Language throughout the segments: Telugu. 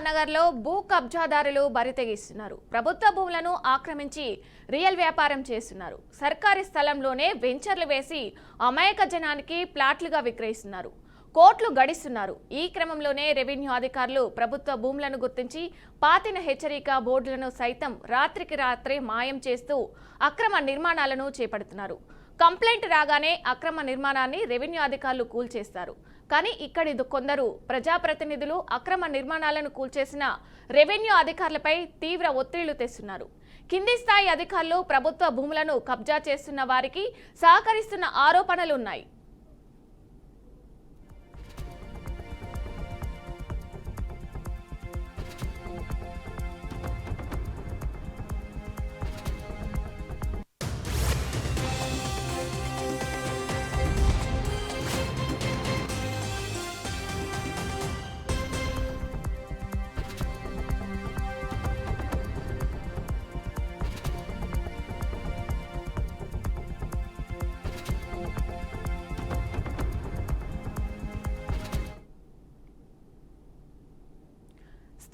జవహర్ నగర్ లో భూ కబ్జాదారులు బరితెగిస్తున్నారు. ప్రభుత్వ భూములను ఆక్రమించి రియల్ వ్యాపారం చేస్తున్నారు. సర్కారీ స్థలంలోనే వెంచర్లు వేసి అమాయక జనానికి ప్లాట్లుగా విక్రయిస్తున్నారు. కోట్లు గడిస్తున్నారు. ఈ క్రమంలోనే రెవెన్యూ అధికారులు ప్రభుత్వ భూములను గుర్తించి పాతిన హెచ్చరిక బోర్డులను సైతం రాత్రికి రాత్రే మాయం చేస్తూ అక్రమ నిర్మాణాలను చేపడుతున్నారు. కంప్లైంట్ రాగానే అక్రమ నిర్మాణాన్ని రెవెన్యూ అధికారులు కూల్చేస్తారు. కానీ ఇక్కడి కొందరు ప్రజాప్రతినిధులు అక్రమ నిర్మాణాలను కూల్చేసిన రెవెన్యూ అధికారులపై తీవ్ర ఒత్తిళ్లు తెస్తున్నారు. కింది స్థాయి అధికారులు ప్రభుత్వ భూములను కబ్జా చేస్తున్న వారికి సహకరిస్తున్న ఆరోపణలు ఉన్నాయి.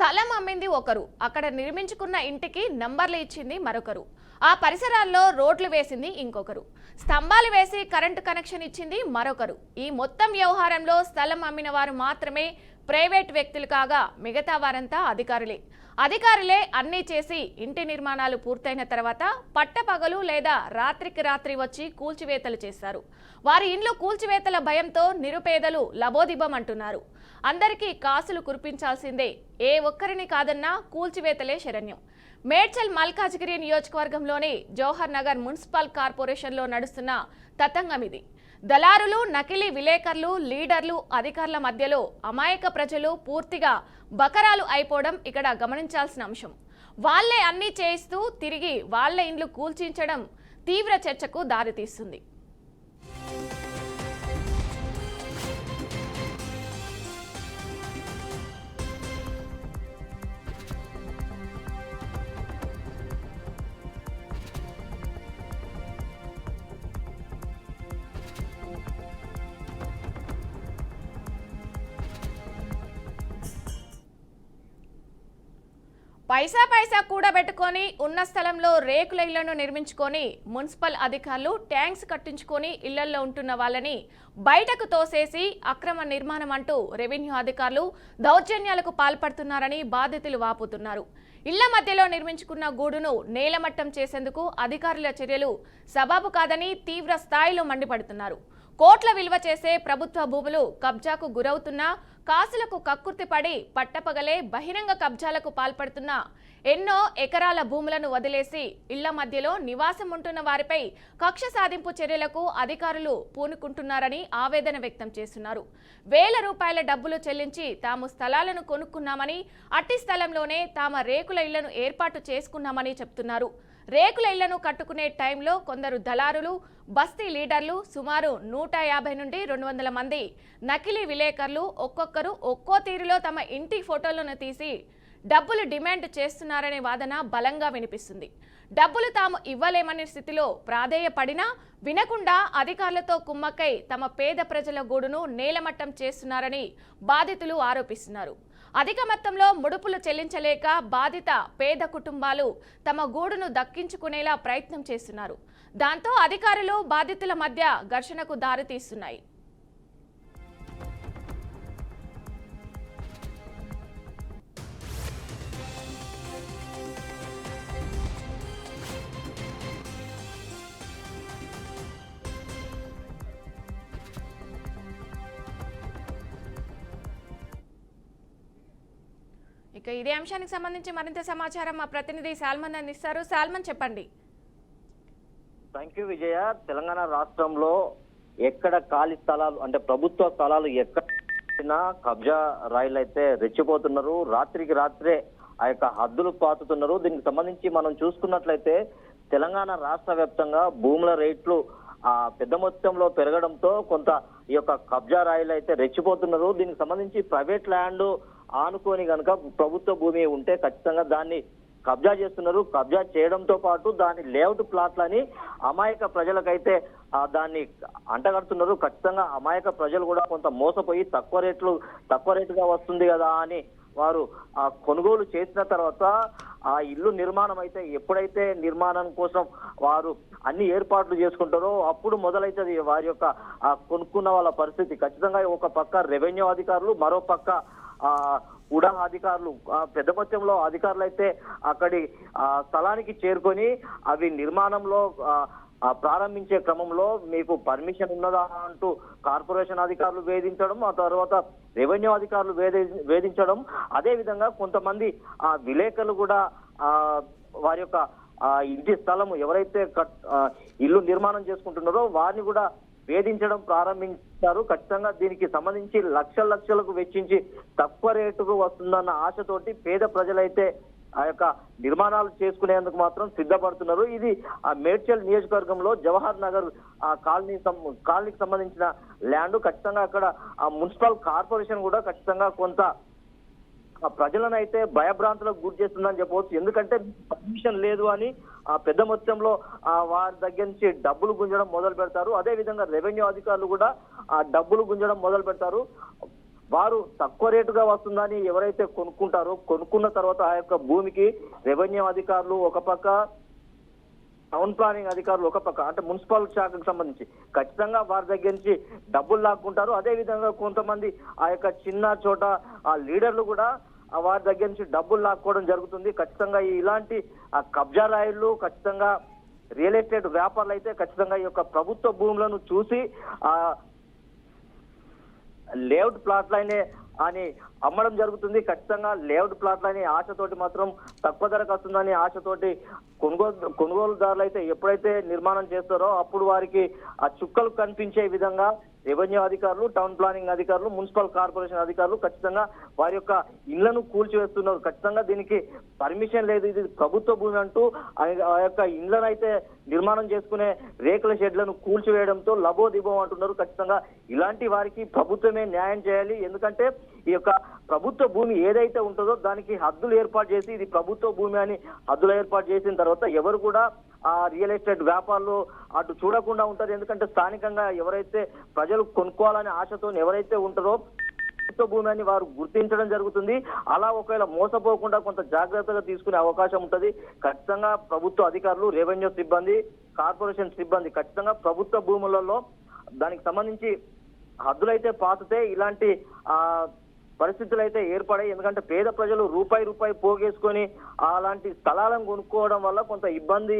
స్థలం అమ్మింది ఒకరు, అక్కడ నిర్మించుకున్న ఇంటికి నంబర్లు ఇచ్చింది మరొకరు, ఆ పరిసరాల్లో రోడ్లు వేసింది ఇంకొకరు, స్తంభాలు వేసి కరెంటు కనెక్షన్ ఇచ్చింది మరొకరు. ఈ మొత్తం వ్యవహారంలో స్థలం అమ్మిన వారు మాత్రమే ప్రైవేట్ వ్యక్తులు కాగా మిగతా వారంతా అధికారులే అన్నీ చేసి ఇంటి నిర్మాణాలు పూర్తయిన తర్వాత పట్టపగలు లేదా రాత్రికి రాత్రి వచ్చి కూల్చివేతలు చేస్తారు. వారి ఇండ్లు కూల్చివేతల భయంతో నిరుపేదలు లబోదిబం అంటున్నారు. అందరికీ కాసులు కురిపించాల్సిందే, ఏ ఒక్కరిని కాదన్నా కూల్చివేతలే శరణ్యం. మేడ్చల్ మల్కాజ్గిరి నియోజకవర్గంలోని జవహర్ నగర్ మున్సిపల్ కార్పొరేషన్లో నడుస్తున్న తతంగం ఇది. దళారులు, నకిలీ విలేకరులు, లీడర్లు, అధికారుల మధ్యలో అమాయక ప్రజలు పూర్తిగా బకరాలు అయిపోవడం ఇక్కడ గమనించాల్సిన అంశం. వాళ్లే అన్నీ చేయిస్తూ తిరిగి వాళ్లే ఇండ్లు కూల్చించడం తీవ్ర చర్చకు దారితీస్తుంది. పైసా కూడబెట్టుకొని ఉన్న స్థలంలో రేకుల ఇళ్లను నిర్మించుకొని మున్సిపల్ అధికారులు ట్యాంక్స్ కట్టించుకొని ఇళ్లలో ఉంటున్న వాళ్ళని బయటకు తోసేసి అక్రమ నిర్మాణం అంటూ రెవెన్యూ అధికారులు దౌర్జన్యాలకు పాల్పడుతున్నారని బాధితులు వాపోతున్నారు. ఇళ్ల మధ్యలో నిర్మించుకున్న గూడును నేలమట్టం చేసేందుకు అధికారుల చర్యలు సబబు కాదని తీవ్ర స్థాయిలో మండిపడుతున్నారు. కోట్ల విలువ చేసే ప్రభుత్వ భూములు కబ్జాకు గురవుతున్నా కాసులకు కక్కుర్తిపడి పట్టపగలే బహిరంగ కబ్జాలకు పాల్పడుతున్న ఎన్నో ఎకరాల భూములను వదిలేసి ఇళ్ల మధ్యలో నివాసం ఉంటున్న వారిపై కక్ష సాధింపు చర్యలకు అధికారులు పూనుకుంటున్నారని ఆవేదన వ్యక్తం చేస్తున్నారు. వేల రూపాయల డబ్బులు చెల్లించి తాము స్థలాలను కొనుక్కున్నామని, అట్టి స్థలంలోనే తాము రేకుల ఇళ్లను ఏర్పాటు చేసుకున్నామని చెప్తున్నారు. రేకుల ఇళ్లను కట్టుకునే టైంలో కొందరు దళారులు, బస్తీ లీడర్లు, సుమారు 150 నుండి 200 మంది నకిలీ విలేకరులు ఒక్కొక్కరు ఒక్కో తీరులో తమ ఇంటి ఫోటోలను తీసి డబ్బులు డిమాండ్ చేస్తున్నారనే వాదన బలంగా వినిపిస్తుంది. డబ్బులు తాము ఇవ్వలేమనే స్థితిలో ప్రాధేయపడినా వినకుండా అధికారులతో కుమ్మక్కై తమ పేద ప్రజల గూడును నేలమట్టం చేస్తున్నారని బాధితులు ఆరోపిస్తున్నారు. అధిక మొత్తంలో ముడుపులు చెల్లించలేక బాధిత పేద కుటుంబాలు తమ గూడును దక్కించుకునేలా ప్రయత్నం చేస్తున్నారు. దాంతో అధికారులు బాధితుల మధ్య ఘర్షణకు దారితీస్తున్నాయి. ఇక ఇదే అంశానికి సంబంధించి మరింత సమాచారం మా ప్రతినిధి సాల్మన్ అందిస్తారు. సాల్మన్, చెప్పండి. థ్యాంక్ యూ విజయ. తెలంగాణ రాష్ట్రంలో ఎక్కడ ఖాళీ స్థలాలు అంటే ప్రభుత్వ స్థలాలు ఎక్కడ కబ్జా రాయిలు అయితే రెచ్చిపోతున్నారు. రాత్రికి రాత్రే ఆ యొక్క హద్దులు పాతుతున్నారు. దీనికి సంబంధించి మనం చూసుకున్నట్లయితే తెలంగాణ రాష్ట్ర వ్యాప్తంగా భూముల రేట్లు పెద్ద మొత్తంలో పెరగడంతో కొంత ఈ యొక్క కబ్జా రాయిలు అయితే రెచ్చిపోతున్నారు. దీనికి సంబంధించి ప్రైవేట్ ల్యాండ్ ఆనుకొని కనుక ప్రభుత్వ భూమి ఉంటే ఖచ్చితంగా దాన్ని కబ్జా చేస్తున్నారు. కబ్జా చేయడంతో పాటు దాని లేఅవుట్ ప్లాట్లని అమాయక ప్రజలకైతే దాన్ని అంటగడుతున్నారు. ఖచ్చితంగా అమాయక ప్రజలు కూడా కొంత మోసపోయి తక్కువ రేటుగా వస్తుంది కదా అని వారు కొనుగోలు చేసిన తర్వాత ఆ ఇల్లు నిర్మాణం అయితే ఎప్పుడైతే నిర్మాణం కోసం వారు అన్ని ఏర్పాట్లు చేసుకుంటారో అప్పుడు మొదలైతుంది వారి యొక్క కొనుక్కున్న వాళ్ళ పరిస్థితి. ఖచ్చితంగా ఒక పక్క రెవెన్యూ అధికారులు, మరో పక్క ఉడా అధికారులు, పెద్ద మొత్తంలో అధికారులు అయితే అక్కడి స్థలానికి చేరుకొని అవి నిర్మాణంలో ప్రారంభించే క్రమంలో మీకు పర్మిషన్ ఉన్నదా అంటూ కార్పొరేషన్ అధికారులు వేధించడం, ఆ తర్వాత రెవెన్యూ అధికారులు వేధించడం, అదే విధంగా కొంతమంది విలేకరులు కూడా వారి యొక్క ఇంటి స్థలం ఎవరైతే ఇల్లు నిర్మాణం చేసుకుంటున్నారో వారిని కూడా వేధించడం ప్రారంభించారు. ఖచ్చితంగా దీనికి సంబంధించి లక్షలకు వెచ్చించి తక్కువ రేటుకు వస్తుందన్న ఆశతోటి పేద ప్రజలైతే ఆ యొక్క నిర్మాణాలు చేసుకునేందుకు మాత్రం సిద్ధపడుతున్నారు. ఇది మేడ్చల్ నియోజకవర్గంలో జవహర్ నగర్ కాలనీకి సంబంధించిన ల్యాండ్. ఖచ్చితంగా అక్కడ మున్సిపల్ కార్పొరేషన్ కూడా ఖచ్చితంగా కొంత ప్రజలను అయితే భయభ్రాంతులకు గురి చేస్తుందని చెప్పవచ్చు. ఎందుకంటే పర్మిషన్ లేదు అని పెద్ద మొత్తంలో వారి దగ్గర నుంచి డబ్బులు గుంజడం మొదలు పెడతారు. అదే విధంగా రెవెన్యూ అధికారులు కూడా డబ్బులు గుంజడం మొదలు పెడతారు. వారు తక్కువ రేటుగా వస్తుందని ఎవరైతే కొనుక్కుంటారో, కొనుక్కున్న తర్వాత ఆ యొక్క భూమికి రెవెన్యూ అధికారులు ఒక పక్క, టౌన్ ప్లానింగ్ అధికారులు ఒక పక్క, అంటే మున్సిపల్ శాఖకు సంబంధించి ఖచ్చితంగా వారి దగ్గర నుంచి డబ్బులు లాక్కుంటారు. అదే విధంగా కొంతమంది ఆ యొక్క చిన్న చోట లీడర్లు కూడా వారి దగ్గర నుంచి డబ్బులు లాక్కోవడం జరుగుతుంది. ఖచ్చితంగా ఇలాంటి కబ్జా రాయిళ్లు, ఖచ్చితంగా రియల్ ఎస్టేట్ వ్యాపారులు అయితే ఖచ్చితంగా ఈ యొక్క ప్రభుత్వ భూములను చూసి లేఅవుట్ ప్లాట్లనే అని అమ్మడం జరుగుతుంది. ఖచ్చితంగా లేఅవుట్ ప్లాట్లని ఆశతోటి మాత్రం తక్కువ ధరకు వస్తుందని ఆశతోటి కొనుగోలుదారులు అయితే ఎప్పుడైతే నిర్మాణం చేస్తారో అప్పుడు వారికి చుక్కలు కనిపించే విధంగా రెవెన్యూ అధికారులు, టౌన్ ప్లానింగ్ అధికారులు, మున్సిపల్ కార్పొరేషన్ అధికారులు ఖచ్చితంగా వారి యొక్క ఇళ్లను కూల్చివేస్తున్నారు. ఖచ్చితంగా దీనికి పర్మిషన్ లేదు, ఇది ప్రభుత్వ భూమి అంటూ ఆ యొక్క ఇళ్లను అయితే నిర్మాణం చేసుకునే రేకుల షెడ్లను కూల్చివేయడంతో లబోదిబో అంటున్నారు. ఖచ్చితంగా ఇలాంటి వారికి ప్రభుత్వమే న్యాయం చేయాలి. ఎందుకంటే ఈ యొక్క ప్రభుత్వ భూమి ఏదైతే ఉంటుందో దానికి హద్దులు ఏర్పాటు చేసి ఇది ప్రభుత్వ భూమి అని హద్దులు ఏర్పాటు చేసిన తర్వాత ఎవరు కూడా ఆ రియల్ ఎస్టేట్ వ్యాపారులు అటు చూడకుండా ఉంటారు. ఎందుకంటే స్థానికంగా ఎవరైతే ప్రజలు కొనుక్కోవాలనే ఆశతో ఎవరైతే ఉంటారో ప్రభుత్వ భూమి అని వారు గుర్తించడం జరుగుతుంది. అలా ఒకవేళ మోసపోకుండా కొంత జాగ్రత్తగా తీసుకునే అవకాశం ఉంటుంది. ఖచ్చితంగా ప్రభుత్వ అధికారులు, రెవెన్యూ సిబ్బంది, కార్పొరేషన్ సిబ్బంది ఖచ్చితంగా ప్రభుత్వ భూములలో దానికి సంబంధించి హద్దులైతే పాతితే ఇలాంటి పరిస్థితులు అయితే ఏర్పడాయి. ఎందుకంటే పేద ప్రజలు రూపాయి పోగేసుకొని అలాంటి స్థలాలను కొనుక్కోవడం వల్ల కొంత ఇబ్బంది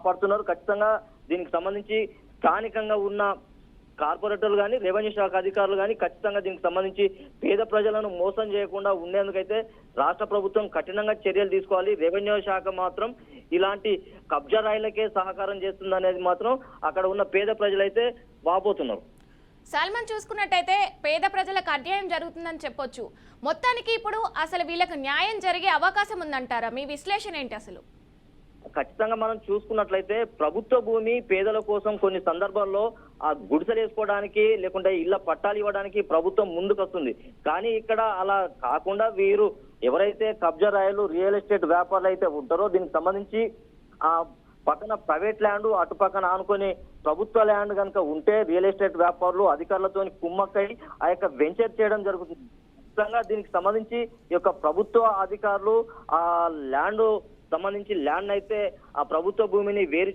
పడుతున్నారు. ఖచ్చితంగా దీనికి సంబంధించి స్థానికంగా ఉన్న కార్పొరేటర్లు కానీ, రెవెన్యూ శాఖ అధికారులు కానీ ఖచ్చితంగా దీనికి సంబంధించి పేద ప్రజలను మోసం చేయకుండా ఉండేందుకైతే రాష్ట్ర ప్రభుత్వం కఠినంగా చర్యలు తీసుకోవాలి. రెవెన్యూ శాఖ మాత్రం ఇలాంటి కబ్జా రాయిలకే సహకారం చేస్తుంది అనేది మాత్రం అక్కడ ఉన్న పేద ప్రజలైతే వాపోతున్నారు. సల్మాన్, చూసుకున్నట్టయితే పేద ప్రజలకు అన్యాయం జరుగుతుందని చెప్పొచ్చు. మొత్తానికి ఇప్పుడు అసలు వీళ్ళకు న్యాయం జరిగే అవకాశం ఉందంటారా? మీ విశ్లేషణ ఏంటి అసలు? ఖచ్చితంగా మనం చూసుకున్నట్లయితే ప్రభుత్వ భూమి పేదల కోసం కొన్ని సందర్భాల్లో గుడిసెలు వేసుకోవడానికి లేకుంటే ఇళ్ల పట్టాలు ఇవ్వడానికి ప్రభుత్వం ముందుకొస్తుంది. కానీ ఇక్కడ అలా కాకుండా వీరు ఎవరైతే కబ్జా రాయలు, రియల్ ఎస్టేట్ వ్యాపారులు అయితే ఉంటారో దీనికి సంబంధించి పక్కన ప్రైవేట్ ల్యాండ్, అటు పక్కన ఆనుకొని ప్రభుత్వ ల్యాండ్ కనుక ఉంటే రియల్ ఎస్టేట్ వ్యాపారులు అధికారులతో కుమ్మక్కై ఆ యొక్క వెంచర్ చేయడం జరుగుతుంది. ఖచ్చితంగా దీనికి సంబంధించి ఈ యొక్క ప్రభుత్వ అధికారులు ఆ ల్యాండ్ సంబంధించి ల్యాండ్ అయితే ఆ ప్రభుత్వ భూమిని వేరు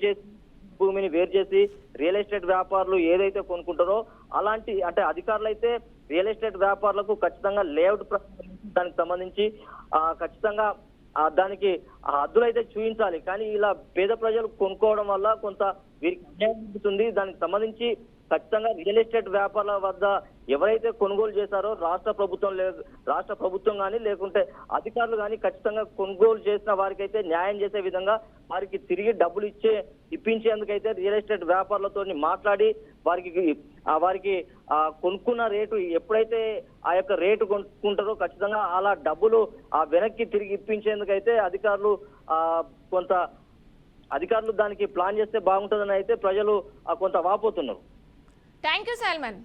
చేసి రియల్ ఎస్టేట్ వ్యాపారులు ఏదైతే కొనుక్కుంటారో అలాంటి అంటే అధికారులు అయితే రియల్ ఎస్టేట్ వ్యాపారులకు ఖచ్చితంగా లేఅవుట్ దానికి సంబంధించి ఖచ్చితంగా దానికి హద్దులు అయితే చూపించాలి. కానీ ఇలా పేద ప్రజలు కొనుక్కోవడం వల్ల కొంత వీరికి అన్యాయం జరుగుతుంది. దానికి సంబంధించి ఖచ్చితంగా రియల్ ఎస్టేట్ వ్యాపారుల వద్ద ఎవరైతే కొనుగోలు చేశారో రాష్ట్ర ప్రభుత్వం కానీ లేకుంటే అధికారులు కానీ ఖచ్చితంగా కొనుగోలు చేసిన వారికి అయితే న్యాయం చేసే విధంగా వారికి తిరిగి డబ్బులు ఇప్పించేందుకైతే రియల్ ఎస్టేట్ వ్యాపారులతో మాట్లాడి వారికి కొనుక్కున్న రేటు ఎప్పుడైతే ఆ యొక్క రేటు కొనుక్కుంటారో ఖచ్చితంగా అలా డబ్బులు వెనక్కి తిరిగి ఇప్పించేందుకైతే అధికారులు దానికి ప్లాన్ చేస్తే బాగుంటుందని అయితే ప్రజలు కొంత వాపోతున్నారు. Thank you Salman.